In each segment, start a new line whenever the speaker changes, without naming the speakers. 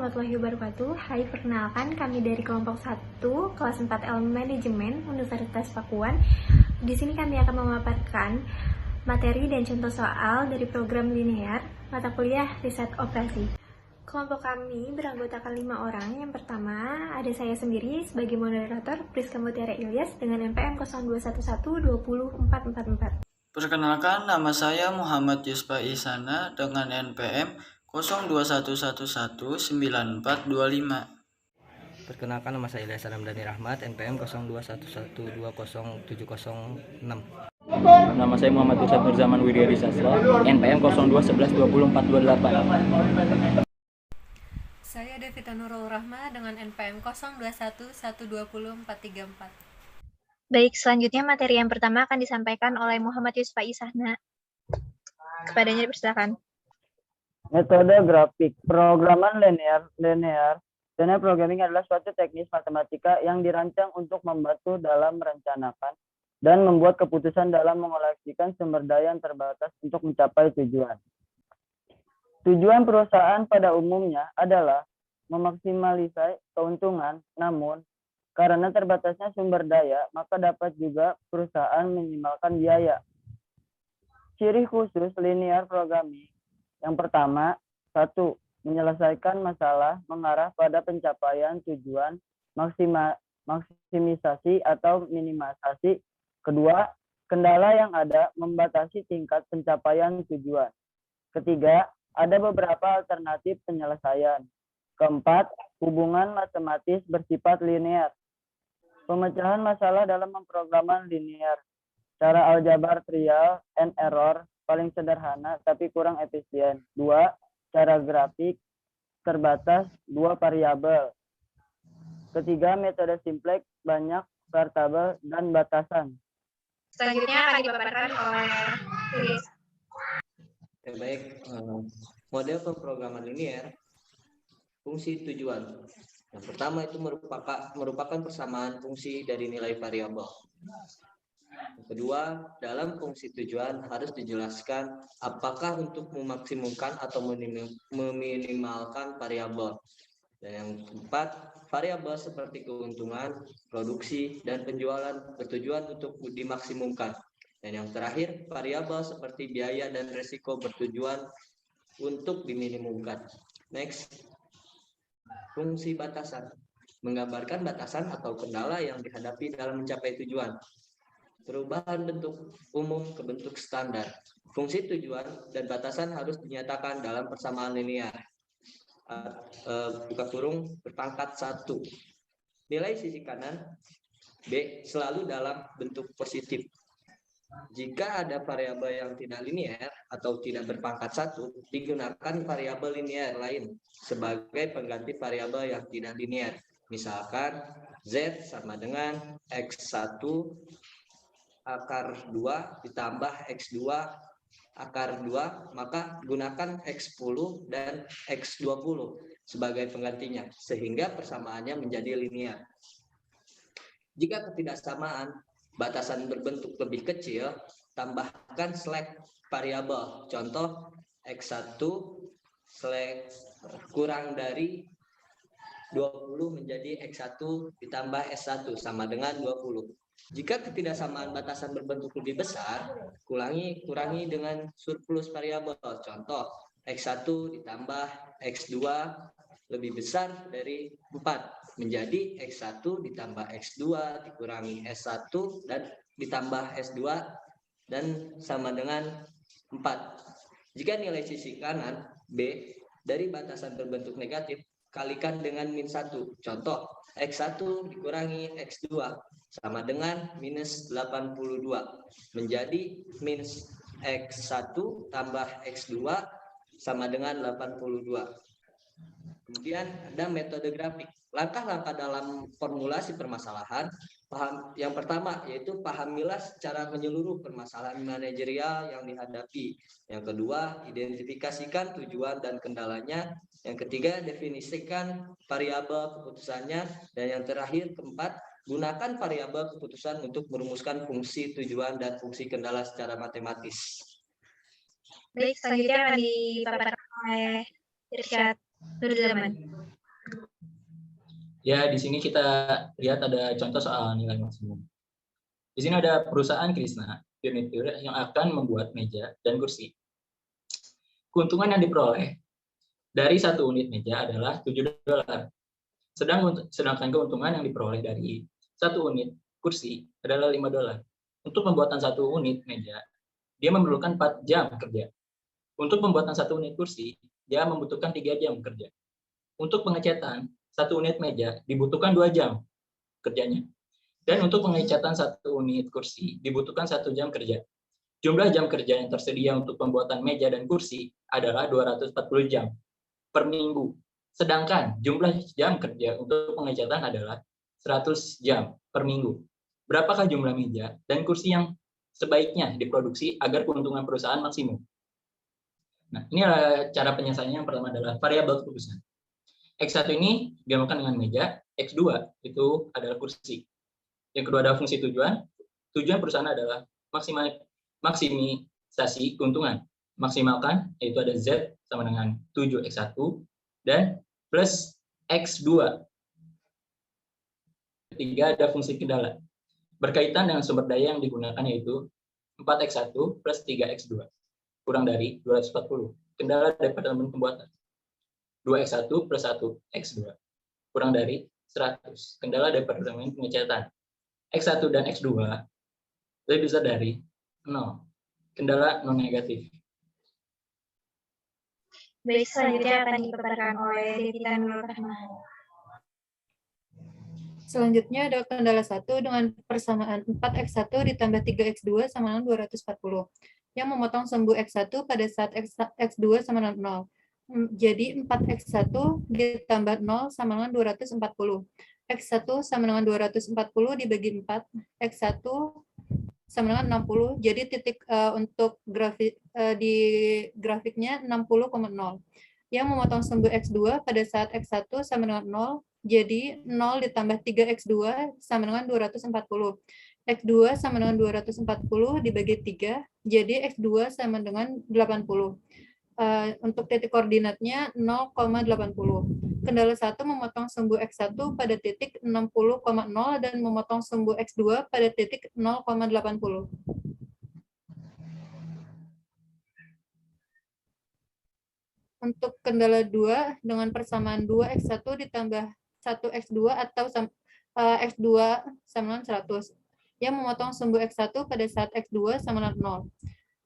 warahmatullahi wabarakatuh. Hai, perkenalkan kami dari kelompok 1, kelas 4 Ilmu Manajemen, Universitas Pakuan. Di sini kami akan memaparkan materi dan contoh soal dari program linear mata kuliah riset operasi. Kelompok kami beranggotakan 5 orang. Yang pertama, ada saya sendiri sebagai moderator, Priska Mutiara Ilyas dengan NPM 0211204444.
Perkenalkan, nama saya Muhammad Yusfa Isana dengan NPM 0211194425.
Perkenalkan, nama saya Ilyas Ramdhani Rahmat, NPM 0211207006.
Nama saya Muhammad Ustadz Nurzaman Wiryadi Sastra, NPM 0211204428.
Saya Devita Nurul Rahma dengan NPM 0211204434.
Baik, selanjutnya materi yang pertama akan disampaikan oleh Muhammad Yusfa Isana. Kepadanya dipersilakan.
Metode grafik. Programan linear programming adalah suatu teknis matematika yang dirancang untuk membantu dalam merencanakan dan membuat keputusan dalam mengoleksikan sumber daya yang terbatas untuk mencapai tujuan. Tujuan perusahaan pada umumnya adalah memaksimalisasi keuntungan, namun karena terbatasnya sumber daya, maka dapat juga perusahaan meminimalkan biaya. Ciri khusus linear programming. Yang pertama, 1. Menyelesaikan masalah mengarah pada pencapaian tujuan maksimisasi atau minimalisasi. Kedua, kendala yang ada membatasi tingkat pencapaian tujuan. Ketiga, ada beberapa alternatif penyelesaian. Keempat, hubungan matematis bersifat linear. Pemecahan masalah dalam pemrograman linear. Cara aljabar trial and error paling sederhana tapi kurang efisien. 2. Cara grafik terbatas 2 variabel. Ketiga, metode simplex banyak variabel dan batasan.
Selanjutnya akan dipaparkan oleh Chris.
Baik, model pemrograman linear, fungsi tujuan. Yang pertama itu merupakan persamaan fungsi dari nilai variabel. Yang kedua, dalam fungsi tujuan harus dijelaskan apakah untuk memaksimumkan atau meminimalkan variabel. Dan yang keempat, variabel seperti keuntungan, produksi, dan penjualan bertujuan untuk dimaksimumkan. Dan yang terakhir, variabel seperti biaya dan risiko bertujuan untuk diminimumkan. Next, fungsi batasan. Menggambarkan batasan atau kendala yang dihadapi dalam mencapai tujuan. Perubahan bentuk umum ke bentuk standar. Fungsi tujuan dan batasan harus dinyatakan dalam persamaan linear. Buka kurung berpangkat 1. Nilai sisi kanan B selalu dalam bentuk positif. Jika ada variabel yang tidak linear atau tidak berpangkat 1, digunakan variabel linear lain sebagai pengganti variabel yang tidak linear. Misalkan Z sama dengan X1 akar 2 ditambah X2 akar 2, maka gunakan X10 dan X20 sebagai penggantinya, sehingga persamaannya menjadi linear. Jika ketidaksamaan batasan berbentuk lebih kecil, tambahkan select variabel. Contoh, X1 select kurang dari 20 menjadi X1 ditambah S1 sama dengan 20. Jika ketidaksamaan batasan berbentuk lebih besar, kurangi dengan surplus variabel. Contoh, X1 ditambah X2 lebih besar dari 4 menjadi X1 ditambah X2 dikurangi S1 dan ditambah S2 dan sama dengan 4. Jika nilai sisi kanan B dari batasan berbentuk negatif, kalikan dengan min 1. Contoh, X1 dikurangi X2 sama dengan minus 82 menjadi minus X1 tambah X2 sama dengan 82. Kemudian ada metode grafik. Langkah-langkah dalam formulasi permasalahan. Yang pertama yaitu pahamilah secara menyeluruh permasalahan manajerial yang dihadapi. Yang kedua, identifikasikan tujuan dan kendalanya. Yang ketiga, definisikan variabel keputusannya. Dan yang terakhir, keempat, gunakan variabel keputusan untuk merumuskan fungsi tujuan dan fungsi kendala secara matematis.
Baik, selanjutnya akan dipaparkan oleh Irsyad Nurzaman.
Ya, di sini kita lihat ada contoh soal nilai maksimum. Di sini ada perusahaan Krishna Furniture yang akan membuat meja dan kursi. Keuntungan yang diperoleh dari satu unit meja adalah $7. Sedangkan keuntungan yang diperoleh dari satu unit kursi adalah $5. Untuk pembuatan satu unit meja, dia memerlukan 4 jam kerja. Untuk pembuatan satu unit kursi, dia membutuhkan 3 jam kerja. Untuk pengecatan satu unit meja dibutuhkan 2 jam kerjanya. Dan untuk pengecatan satu unit kursi dibutuhkan 1 jam kerja. Jumlah jam kerja yang tersedia untuk pembuatan meja dan kursi adalah 240 jam per minggu. Sedangkan jumlah jam kerja untuk pengecatan adalah 100 jam per minggu. Berapakah jumlah meja dan kursi yang sebaiknya diproduksi agar keuntungan perusahaan maksimum? Nah, ini adalah cara penyelesaiannya. Yang pertama adalah variabel keputusan. X1 ini dinamakan dengan meja, X2 itu adalah kursi. Yang kedua adalah fungsi tujuan. Tujuan perusahaan adalah maksimisasi keuntungan. Maksimalkan, yaitu ada Z sama dengan 7X1 dan plus X2. Ketiga ada fungsi kendala. Berkaitan dengan sumber daya yang digunakan yaitu 4X1 plus 3X2 kurang dari 240. Kendala departemen pembuatan. 2X1 plus 1X2 kurang dari 100. Kendala departemen pengecatan. X1 dan X2 lebih besar dari 0. Kendala non negatif.
Baik, selanjutnya akan dipaparkan oleh Devita Nurul Rahmah.
Selanjutnya ada kendala 1 dengan persamaan 4X1 ditambah 3X2 sama dengan 240, yang memotong sumbu X1 pada saat X2 sama dengan 0. Jadi 4X1 ditambah 0 sama dengan 240. X1 sama dengan 240 dibagi 4, X1 sama dengan 60. Jadi titik untuk grafik di grafiknya 60,0. Yang memotong sumbu X2 pada saat X1 sama dengan 0. Jadi 0 ditambah 3X2 sama dengan 240. X2 sama dengan 240 dibagi 3. Jadi X2 sama dengan 80. Untuk titik koordinatnya 0,80. Kendala 1 memotong sumbu X1 pada titik 60,0 dan memotong sumbu X2 pada titik 0,80. Untuk kendala 2 dengan persamaan 2X1 ditambah 1X2 atau X2 sama dengan 100, yang memotong sumbu X1 pada saat X2 sama dengan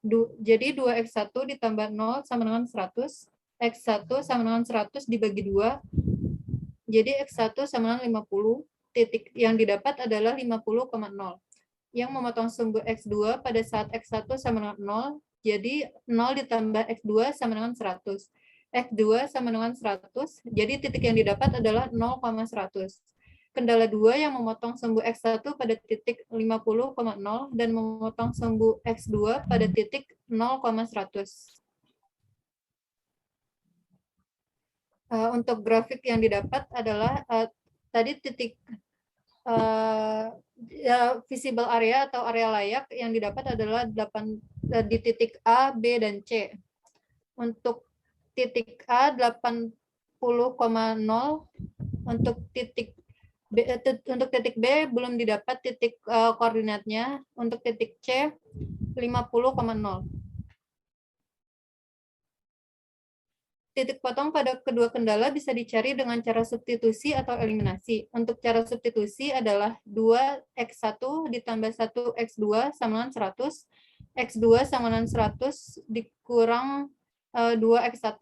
0. Jadi 2X1 ditambah 0 sama dengan 100, X1 sama dengan 100 dibagi 2, jadi X1 sama dengan 50, titik yang didapat adalah 50,0. Yang memotong sumbu X2 pada saat X1 sama dengan 0, jadi 0 ditambah X2 sama dengan 100. X2 sama dengan 100, jadi titik yang didapat adalah 0,100. Kendala 2 yang memotong sumbu X1 pada titik 50,0 dan memotong sumbu X2 pada titik 0,100. Untuk grafik yang didapat adalah tadi titik visible area atau area layak yang didapat adalah 8 di titik A, B, dan C. Untuk titik A 80,0, untuk titik B belum didapat titik koordinatnya, untuk titik C 50,0. Titik potong pada kedua kendala bisa dicari dengan cara substitusi atau eliminasi. Untuk cara substitusi adalah 2X1 ditambah 1X2 sama dengan 100, X2 sama dengan 100 dikurang 2X1.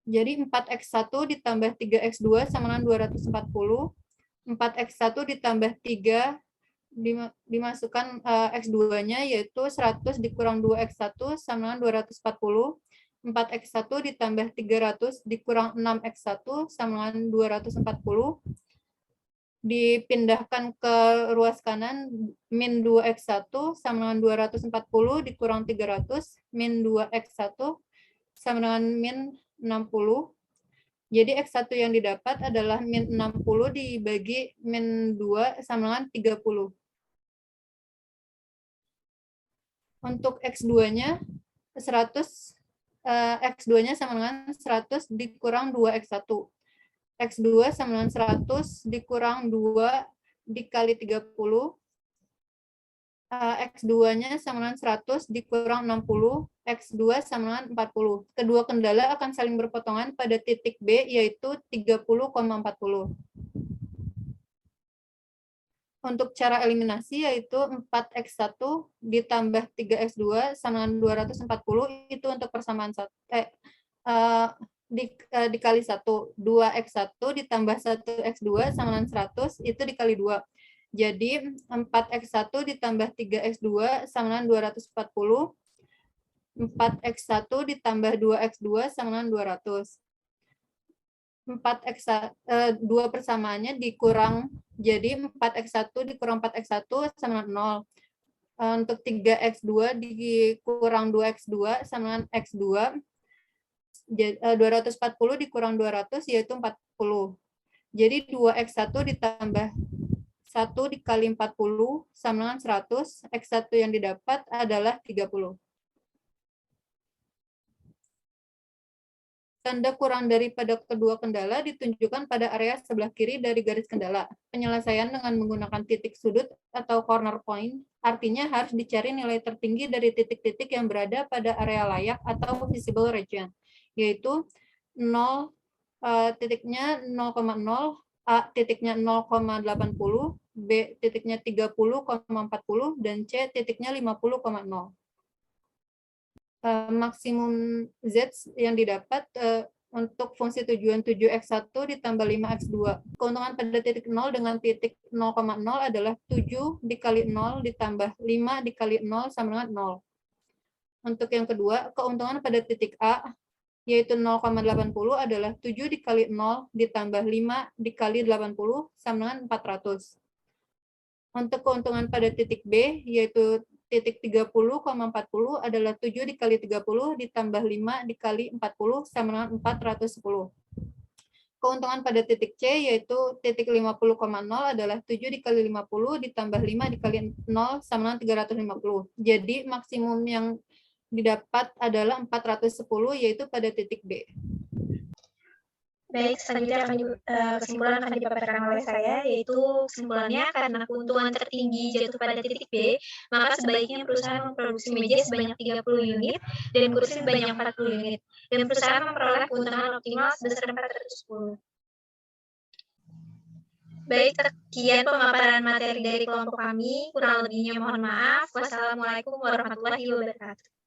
Jadi 4X1 ditambah 3X2 sama dengan 240, 4X1 ditambah 3 dimasukkan X2-nya yaitu 100 dikurang 2X1 sama dengan 240, 4X1 ditambah 300 dikurang 6X1 sama dengan 240, dipindahkan ke ruas kanan, min 2X1 sama dengan 240 dikurang 300, min 2X1 sama dengan min 60. Jadi X1 yang didapat adalah min 60 dibagi min 2 sama dengan 30. Untuk X2-nya 100, X2-nya sama dengan 100 dikurang 2X1. X2 sama dengan 100 dikurang 2 dikali 30. X2-nya sama dengan 100 dikurang 60, X2 sama dengan 40. Kedua kendala akan saling berpotongan pada titik B, yaitu 30,40. Untuk cara eliminasi, yaitu 4X1 ditambah 3X2 sama dengan 240, itu untuk persamaan dikali 1. 2X1 ditambah 1X2 sama dengan 100, itu dikali 2. Jadi 4X1 ditambah 3X2 sama dengan 240. 4X1 ditambah 2X2 sama dengan 200. 2 persamaannya dikurang, jadi 4X1 dikurang 4X1 sama dengan 0. Untuk 3X2 dikurang 2X2 sama dengan X2. 240 dikurang 200 yaitu 40. Jadi 2X1 ditambah 1 dikali 40 sama dengan 100, X1 yang didapat adalah 30. Tanda kurang daripada kedua kendala ditunjukkan pada area sebelah kiri dari garis kendala. Penyelesaian dengan menggunakan titik sudut atau corner point, artinya harus dicari nilai tertinggi dari titik-titik yang berada pada area layak atau visible region, yaitu 0, titiknya 0,0, A titiknya 0,80, B titiknya 30,40, dan C titiknya 50,0. Maksimum Z yang didapat untuk fungsi tujuan 7X1 ditambah 5X2. Keuntungan pada titik 0 dengan titik 0,0 adalah 7 dikali 0 ditambah 5 dikali 0 sama dengan 0. Untuk yang kedua, keuntungan pada titik A, yaitu 0,80 adalah 7 dikali 0 ditambah 5 dikali 80 sama dengan 400. Untuk keuntungan pada titik B, yaitu titik 30,40 adalah 7 dikali 30 ditambah 5 dikali 40 sama dengan 410. Keuntungan pada titik C, yaitu titik 50,0 adalah 7 dikali 50 ditambah 5 dikali 0 sama dengan 350. Jadi maksimum yang didapat adalah 410, yaitu pada titik B.
Baik, selanjutnya kesimpulan akan dipaparkan oleh saya, yaitu kesimpulannya karena keuntungan tertinggi jatuh pada titik B, maka sebaiknya perusahaan memproduksi meja sebanyak 30 unit dan kursi sebanyak 40 unit, dan perusahaan memperoleh keuntungan optimal sebesar 410. Baik, sekian pemaparan materi dari kelompok kami. Kurang lebihnya mohon maaf. Wassalamualaikum warahmatullahi wabarakatuh.